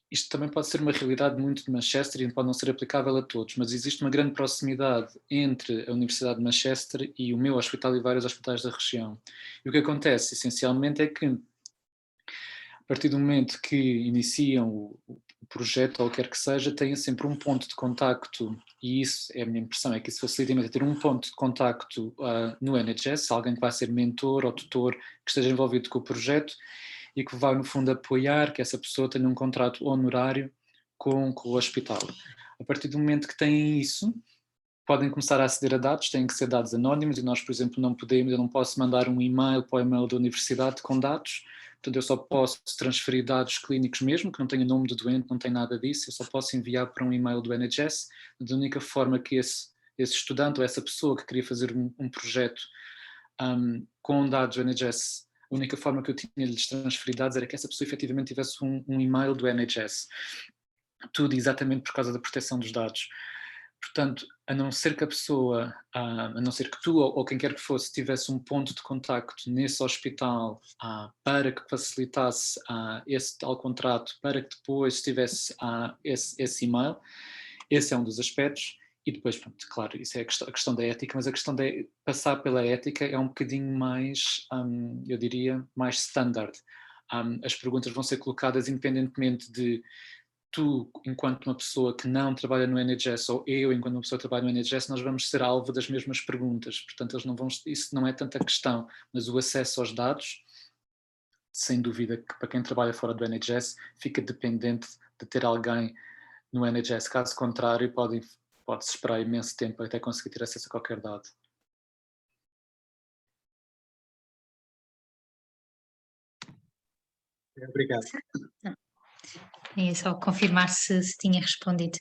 isto também pode ser uma realidade muito de Manchester e pode não ser aplicável a todos, mas existe uma grande proximidade entre a Universidade de Manchester e o meu hospital e vários hospitais da região. E o que acontece, essencialmente, é que a partir do momento que iniciam o projeto ou o que quer que seja, têm sempre um ponto de contacto, e isso é a minha impressão, é que isso facilita imenso ter um ponto de contacto no NHS, alguém que vai ser mentor ou tutor que esteja envolvido com o projeto e que vai no fundo apoiar que essa pessoa tenha um contrato honorário com o hospital. A partir do momento que têm isso, podem começar a aceder a dados, têm que ser dados anónimos e nós, por exemplo, eu não posso mandar um e-mail para o e-mail da universidade com dados, portanto eu só posso transferir dados clínicos mesmo, que não tenha nome do doente, não tem nada disso, eu só posso enviar para um e-mail do NHS, da única forma que esse estudante ou essa pessoa que queria fazer um projeto com dados do NHS, a única forma que eu tinha de lhes transferir dados era que essa pessoa efetivamente tivesse um e-mail do NHS. Tudo exatamente por causa da proteção dos dados. Portanto, a não ser que a pessoa, a não ser que tu ou quem quer que fosse tivesse um ponto de contacto nesse hospital para que facilitasse esse tal contrato, para que depois tivesse esse e-mail, esse é um dos aspectos. E depois, pronto, claro, isso é a questão da ética, mas a questão de passar pela ética é um bocadinho mais, eu diria, mais standard. As perguntas vão ser colocadas independentemente de tu, enquanto uma pessoa que não trabalha no NHS, ou eu, enquanto uma pessoa que trabalha no NHS, nós vamos ser alvo das mesmas perguntas. Portanto, isso não é tanta questão, mas o acesso aos dados, sem dúvida que para quem trabalha fora do NHS, fica dependente de ter alguém no NHS. Caso contrário, pode-se esperar imenso tempo até conseguir ter acesso a qualquer dado. Obrigado. É só confirmar se tinha respondido.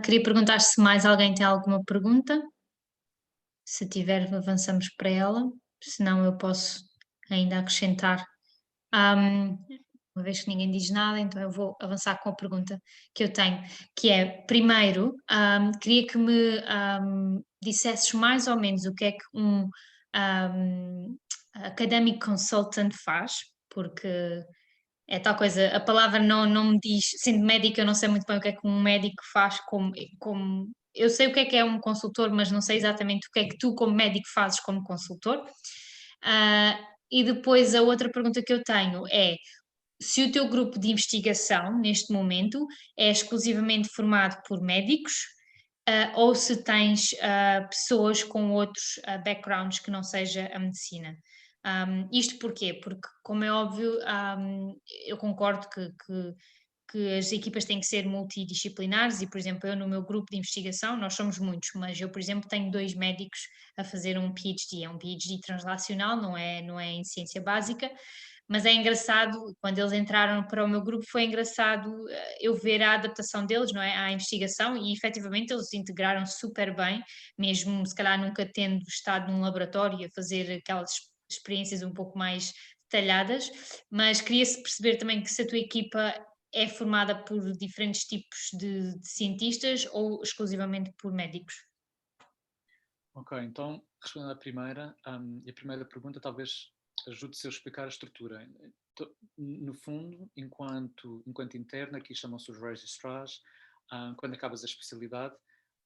Queria perguntar se mais alguém tem alguma pergunta. Se tiver, avançamos para ela. Se não, eu posso ainda acrescentar. Uma vez que ninguém diz nada, então eu vou avançar com a pergunta que eu tenho, que é, primeiro, queria que me dissesses mais ou menos o que é que um academic consultant faz, porque é tal coisa, a palavra não me diz, sendo médica, eu não sei muito bem o que é que um médico faz, como eu sei o que é um consultor, mas não sei exatamente o que é que tu, como médico, fazes como consultor. E depois a outra pergunta que eu tenho é se o teu grupo de investigação, neste momento, é exclusivamente formado por médicos, ou se tens pessoas com outros backgrounds que não seja a medicina. Isto porquê? Porque, como é óbvio, eu concordo que as equipas têm que ser multidisciplinares e, por exemplo, eu no meu grupo de investigação, nós somos muitos, mas eu, por exemplo, tenho 2 médicos a fazer um PhD, é um PhD translacional, não é em ciência básica, mas é engraçado, quando eles entraram para o meu grupo, foi engraçado eu ver a adaptação deles, não é, à investigação e efetivamente eles integraram super bem, mesmo se calhar nunca tendo estado num laboratório a fazer aquelas experiências um pouco mais detalhadas, mas queria-se perceber também que se a tua equipa é formada por diferentes tipos de cientistas ou exclusivamente por médicos? Ok, então, respondendo à primeira, e a primeira pergunta talvez ajude-se a explicar a estrutura. No fundo, enquanto interno, aqui chamam-se os registrars, quando acabas a especialidade,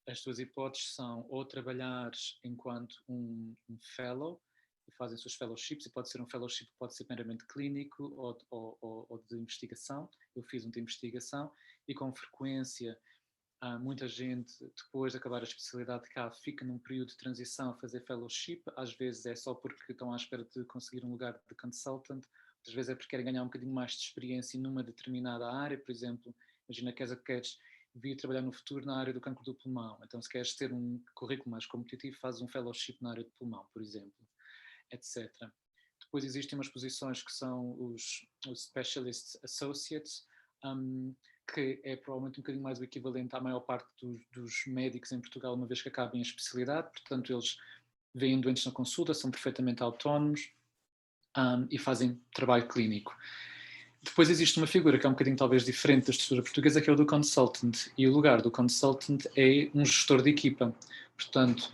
as tuas hipóteses são ou trabalhares enquanto um fellow, e fazem seus fellowships, e pode ser um fellowship que pode ser meramente clínico ou de investigação. Eu fiz um de investigação e com frequência muita gente, depois de acabar a especialidade cá, fica num período de transição a fazer fellowship. Às vezes é só porque estão à espera de conseguir um lugar de consultant, outras vezes é porque querem ganhar um bocadinho mais de experiência numa determinada área. Por exemplo, imagina que queres vir trabalhar no futuro na área do cancro do pulmão, então se queres ter um currículo mais competitivo, fazes um fellowship na área do pulmão, por exemplo, etc. Depois existem umas posições que são os Specialist Associates, que é provavelmente um bocadinho mais o equivalente à maior parte dos médicos em Portugal, uma vez que acabem a especialidade. Portanto, eles veem doentes na consulta, são perfeitamente autónomos e fazem trabalho clínico. Depois existe uma figura que é um bocadinho talvez diferente da estrutura portuguesa, que é o do consultant, e o lugar do consultant é um gestor de equipa. Portanto,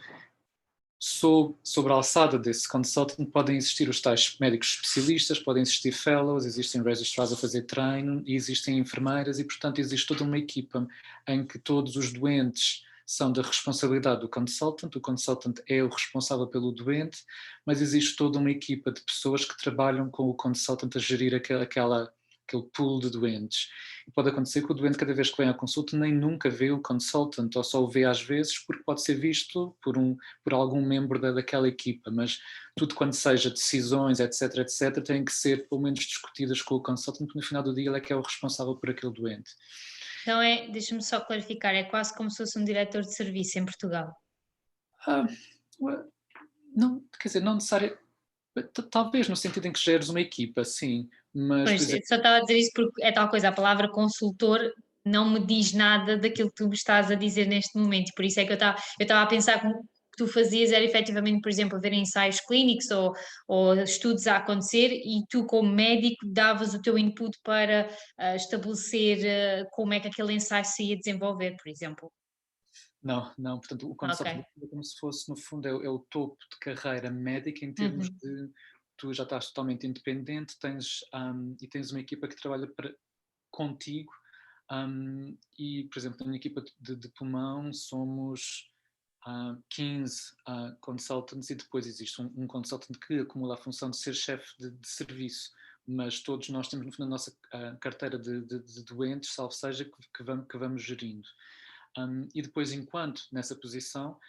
sobre a alçada desse consultant podem existir os tais médicos especialistas, podem existir fellows, existem registrars a fazer treino, e existem enfermeiras, e portanto existe toda uma equipa em que todos os doentes são da responsabilidade do consultant. O consultant é o responsável pelo doente, mas existe toda uma equipa de pessoas que trabalham com o consultant a gerir aquele pool de doentes. E pode acontecer que o doente, cada vez que vem à consulta, nem nunca vê o consultant, ou só o vê às vezes, porque pode ser visto por algum membro daquela equipa, mas tudo quando seja decisões, etc, têm que ser pelo menos discutidas com o consultant, porque no final do dia ele é que é o responsável por aquele doente. Então deixa-me só clarificar, é quase como se fosse um diretor de serviço em Portugal. Não, quer dizer, não necessariamente, talvez no sentido em que geres uma equipa, sim, mas... Pois, só estava a dizer isso porque é tal coisa, a palavra consultor não me diz nada daquilo que tu me estás a dizer neste momento, e por isso é que eu estava a pensar que o que tu fazias era efetivamente, por exemplo, ver ensaios clínicos ou estudos a acontecer, e tu, como médico, davas o teu input para estabelecer como é que aquele ensaio se ia desenvolver, por exemplo. Não, portanto o consultant é como se fosse, no fundo, é o topo de carreira médica em termos de tu já estás totalmente independente, tens uma equipa que trabalha contigo, e, por exemplo, na minha equipa de pulmão somos 15 consultants, e depois existe um consultant que acumula a função de ser chefe de serviço, mas todos nós temos, no fundo, a nossa carteira de doentes, salvo seja, que vamos gerindo. E depois, enquanto nessa posição,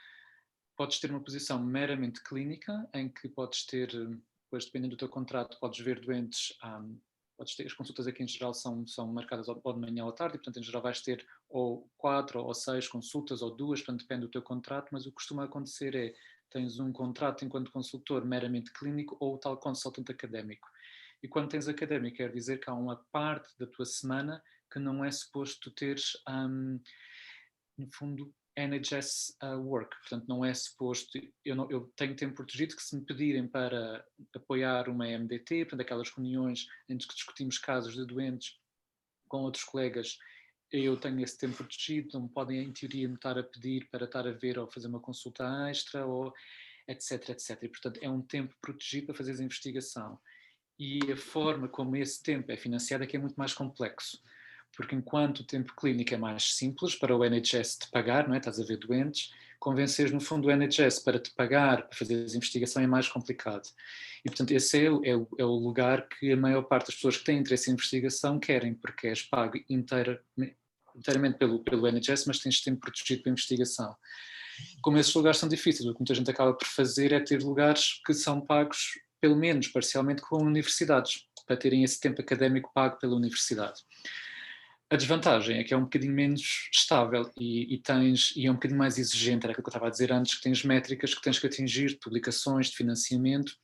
podes ter uma posição meramente clínica, em que podes ter, depois dependendo do teu contrato, podes ver doentes, podes ter, as consultas aqui em geral são marcadas ou de manhã ou à tarde, e portanto em geral vais ter ou 4 ou 6 consultas ou 2, portanto depende do teu contrato, mas o que costuma acontecer é, tens um contrato enquanto consultor meramente clínico ou tal consultant académico. E quando tens académico, quer dizer que há uma parte da tua semana que não é suposto tu teres... no fundo, NHS work, portanto não é suposto, eu tenho tempo protegido que se me pedirem para apoiar uma MDT, portanto aquelas reuniões em que discutimos casos de doentes com outros colegas, eu tenho esse tempo protegido, não me podem em teoria me estar a pedir para estar a ver ou fazer uma consulta extra, ou etc, e portanto é um tempo protegido para fazer a investigação. E a forma como esse tempo é financiado é que é muito mais complexo. Porque enquanto o tempo clínico é mais simples para o NHS te pagar, não é? Estás a ver doentes, convenceres no fundo o NHS para te pagar, para fazer a investigação é mais complicado. E portanto esse é o lugar que a maior parte das pessoas que têm interesse em investigação querem, porque és pago inteiramente pelo NHS, mas tens tempo protegido para a investigação. Como esses lugares são difíceis, o que muita gente acaba por fazer é ter lugares que são pagos, pelo menos parcialmente, com universidades, para terem esse tempo académico pago pela universidade. A desvantagem é que é um bocadinho menos estável e é um bocadinho mais exigente, era aquilo que eu estava a dizer antes, que tens métricas que tens que atingir, de publicações, de financiamento,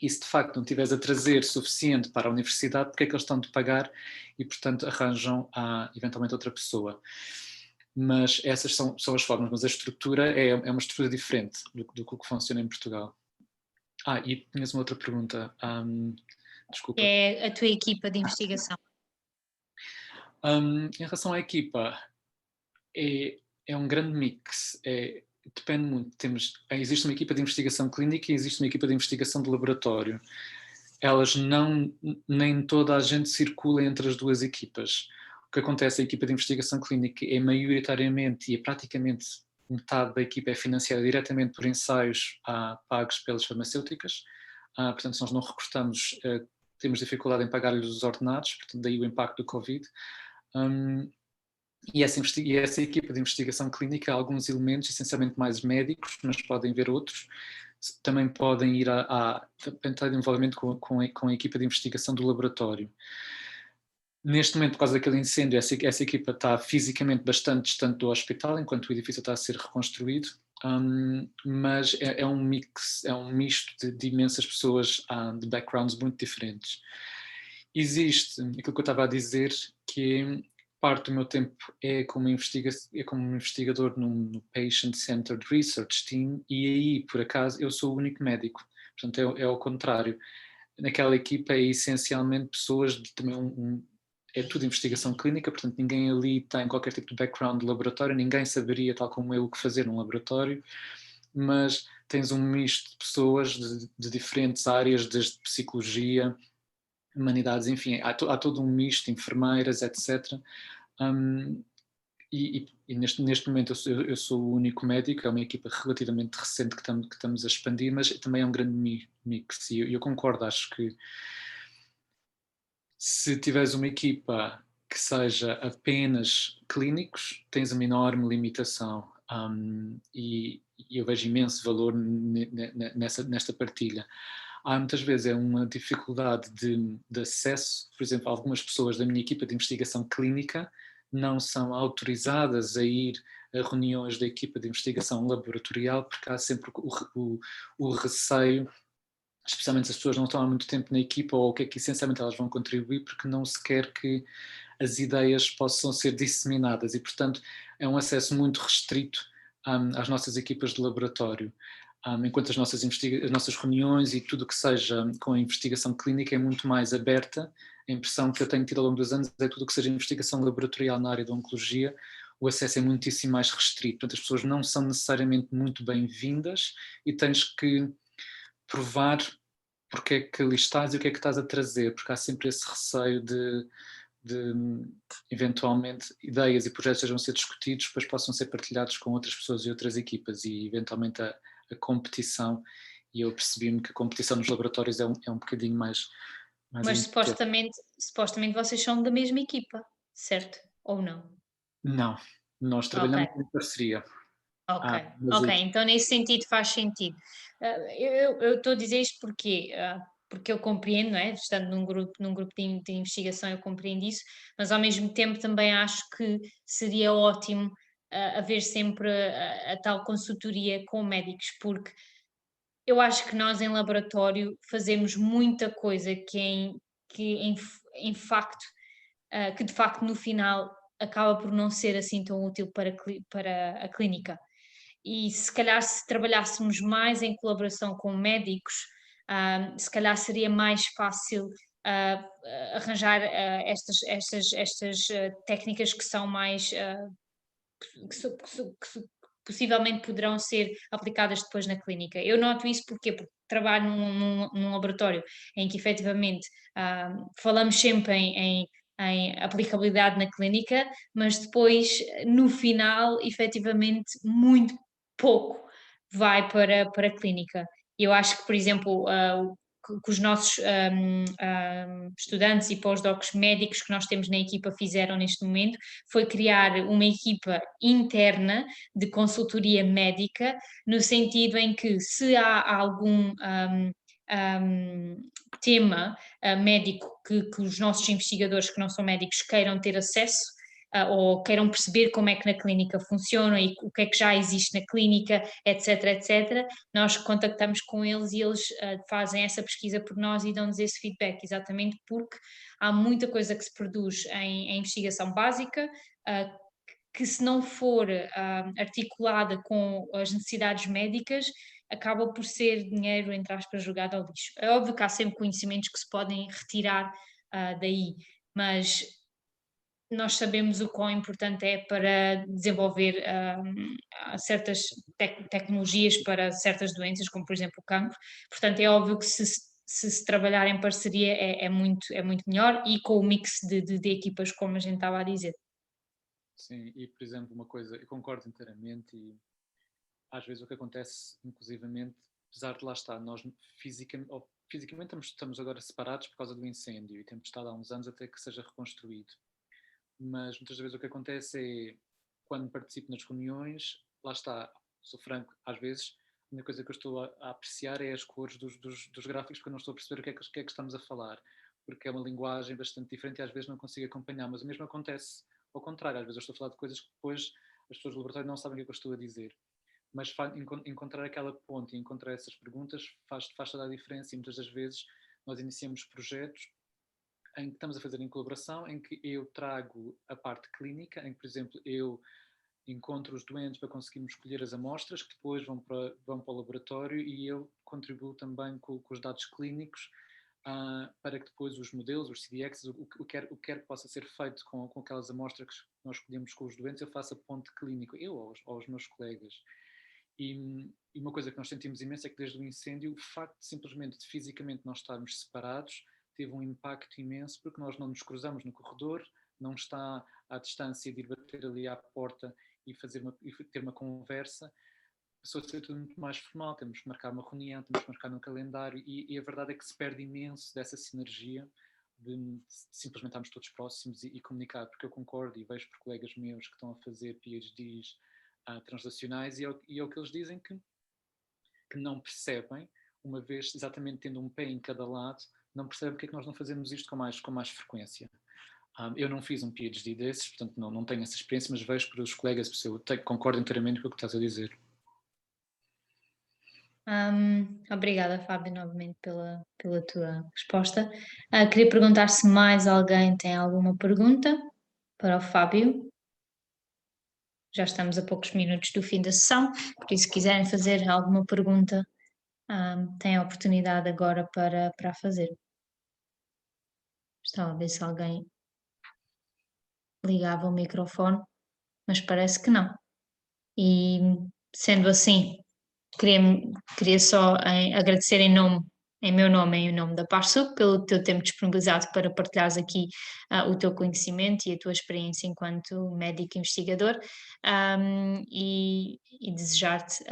e se de facto não tiveres a trazer suficiente para a universidade, porque é que eles estão de pagar e, portanto, arranjam eventualmente outra pessoa. Mas essas são as formas, mas a estrutura é uma estrutura diferente do que funciona em Portugal. E tinhas uma outra pergunta, desculpa. É a tua equipa de investigação. Em relação à equipa, é um grande mix, depende muito. Existe uma equipa de investigação clínica e existe uma equipa de investigação de laboratório. Elas nem toda a gente circula entre as duas equipas. O que acontece, a equipa de investigação clínica é maioritariamente e é praticamente metade da equipa é financiada diretamente por ensaios pagos pelas farmacêuticas, portanto, se nós não recrutamos, temos dificuldade em pagar-lhes os ordenados, portanto, daí o impacto do Covid. E essa equipa de investigação clínica há alguns elementos, essencialmente mais médicos, mas podem haver outros, também podem ir tentar envolvimento com a equipa de investigação do laboratório. Neste momento, por causa daquele incêndio, essa equipa está fisicamente bastante distante do hospital, enquanto o edifício está a ser reconstruído, mas é um mix, é um misto de imensas pessoas de backgrounds muito diferentes. Existe aquilo que eu estava a dizer, que parte do meu tempo é como investigador no Patient Centered Research Team, e aí, por acaso, eu sou o único médico. Portanto, é ao contrário. Naquela equipa é essencialmente pessoas de também é tudo investigação clínica, portanto ninguém ali tem qualquer tipo de background de laboratório, ninguém saberia, tal como eu, o que fazer num laboratório, mas tens um misto de pessoas de diferentes áreas, desde psicologia, humanidades, enfim, há todo um misto, enfermeiras, etc. E neste momento eu sou o único médico, é uma equipa relativamente recente que estamos a expandir, mas também é um grande mix, e eu concordo, acho que se tiveres uma equipa que seja apenas clínicos, tens uma enorme limitação, e eu vejo imenso valor nesta partilha. Há muitas vezes uma dificuldade de acesso, por exemplo, algumas pessoas da minha equipa de investigação clínica não são autorizadas a ir a reuniões da equipa de investigação laboratorial, porque há sempre o receio, especialmente se as pessoas não estão há muito tempo na equipa, ou o que é que essencialmente elas vão contribuir, porque não se quer que as ideias possam ser disseminadas, e portanto é um acesso muito restrito às nossas equipas de laboratório, enquanto as nossas reuniões e tudo o que seja com a investigação clínica é muito mais aberta. A impressão que eu tenho tido ao longo dos anos é tudo o que seja investigação laboratorial na área da oncologia, o acesso é muitíssimo mais restrito, portanto as pessoas não são necessariamente muito bem-vindas e tens que provar porque é que ali estás e o que é que estás a trazer, porque há sempre esse receio de eventualmente ideias e projetos sejam ser discutidos, depois possam ser partilhados com outras pessoas e outras equipas, e eventualmente a competição, e eu percebi-me que a competição nos laboratórios é um bocadinho mais Mas supostamente vocês são da mesma equipa, certo? Ou não? Não, nós Ok. trabalhamos em parceria. Ok, Mas ok, então nesse sentido faz sentido. Eu estou a dizer isto porque eu compreendo, não é? Estando num grupo de investigação, eu compreendo isso, mas ao mesmo tempo também acho que seria ótimo haver sempre a tal consultoria com médicos, porque eu acho que nós em laboratório fazemos muita coisa que de facto no final acaba por não ser assim tão útil para a clínica. E se calhar se trabalhássemos mais em colaboração com médicos, se calhar seria mais fácil arranjar estas técnicas que são mais que possivelmente poderão ser aplicadas depois na clínica. Eu noto isso porque trabalho num laboratório em que efetivamente falamos sempre em aplicabilidade na clínica, mas depois no final efetivamente muito pouco vai para a clínica. Eu acho que, por exemplo, que os nossos estudantes e pós-docs médicos que nós temos na equipa fizeram neste momento foi criar uma equipa interna de consultoria médica, no sentido em que se há algum tema médico que os nossos investigadores que não são médicos queiram ter acesso, ou queiram perceber como é que na clínica funciona e o que é que já existe na clínica, etc, etc, nós contactamos com eles e eles fazem essa pesquisa por nós e dão-nos esse feedback, exatamente porque há muita coisa que se produz em investigação básica, que se não for articulada com as necessidades médicas, acaba por ser dinheiro, entre aspas, jogado ao lixo. É óbvio que há sempre conhecimentos que se podem retirar daí, mas nós sabemos o quão importante é para desenvolver certas tecnologias para certas doenças, como por exemplo o cancro. Portanto, é óbvio que se trabalhar em parceria é muito melhor, e com o mix de equipas, como a gente estava a dizer. Sim, e por exemplo, uma coisa, eu concordo inteiramente, às vezes o que acontece, inclusivamente, apesar de lá estar, nós fisicamente estamos agora separados por causa do incêndio e temos estado há uns anos até que seja reconstruído. Mas muitas vezes o que acontece é, quando participo nas reuniões, lá está, sou franco, às vezes a única coisa que eu estou a apreciar é as cores dos gráficos, porque eu não estou a perceber o que é que estamos a falar, porque é uma linguagem bastante diferente e às vezes não consigo acompanhar, mas o mesmo acontece ao contrário, às vezes eu estou a falar de coisas que depois as pessoas do laboratório não sabem o que é que eu estou a dizer. Mas encontrar aquela ponte e encontrar essas perguntas faz toda a diferença, e muitas das vezes nós iniciamos projetos em que estamos a fazer em colaboração, em que eu trago a parte clínica, em que, por exemplo, eu encontro os doentes para conseguirmos escolher as amostras, que depois vão para o laboratório, e eu contribuo também com os dados clínicos, para que depois os modelos, os CDX, o que quer que possa ser feito com aquelas amostras que nós escolhemos com os doentes, eu faço a ponte clínica, eu aos meus colegas. E uma coisa que nós sentimos imenso é que desde o incêndio, o facto de simplesmente, de fisicamente nós estarmos separados, teve um impacto imenso, porque nós não nos cruzamos no corredor, não está à distância de ir bater ali à porta e ter uma conversa, passou a ser tudo muito mais formal, temos que marcar uma reunião, temos que marcar um calendário, e a verdade é que se perde imenso dessa sinergia de simplesmente estarmos todos próximos e comunicar, porque eu concordo e vejo por colegas meus que estão a fazer PhDs translacionais, e é o que eles dizem, que não percebem, uma vez exatamente tendo um pé em cada lado, não percebem porque é que nós não fazemos isto com mais frequência. Eu não fiz um PhD desses, portanto não tenho essa experiência, mas vejo por os colegas, eu concordo inteiramente com o que estás a dizer. Obrigada, Fábio, novamente pela tua resposta. Queria perguntar se mais alguém tem alguma pergunta para o Fábio. Já estamos a poucos minutos do fim da sessão, por isso, se quiserem fazer alguma pergunta, têm a oportunidade agora para a fazer. Estava a ver se alguém ligava o microfone, mas parece que não. E, sendo assim, queria só agradecer em meu nome e em nome da Parsup pelo teu tempo disponibilizado para partilhares aqui o teu conhecimento e a tua experiência enquanto médico investigador, e desejar-te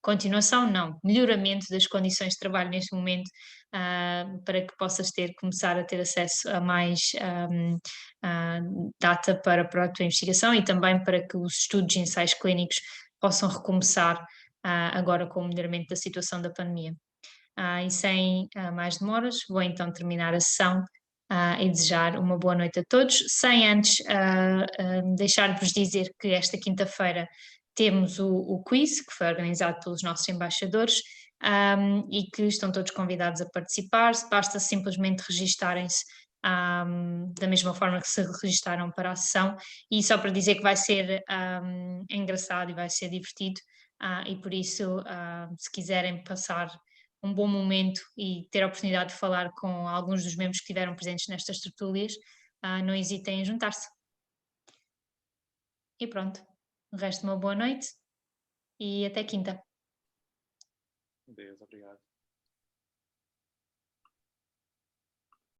continuação, não, melhoramento das condições de trabalho neste momento, para que possas começar a ter acesso a mais data para a tua investigação, e também para que os estudos e ensaios clínicos possam recomeçar agora com o melhoramento da situação da pandemia. E sem mais demoras, vou então terminar a sessão e desejar uma boa noite a todos, sem antes deixar-vos dizer que esta quinta-feira temos o quiz, que foi organizado pelos nossos embaixadores, e que estão todos convidados a participar. Basta simplesmente registarem-se da mesma forma que se registaram para a sessão, e só para dizer que vai ser engraçado e vai ser divertido, e por isso, se quiserem passar um bom momento e ter a oportunidade de falar com alguns dos membros que estiveram presentes nestas tertúlias, não hesitem em juntar-se. E pronto, o resto de uma boa noite e até quinta. Deus, obrigado.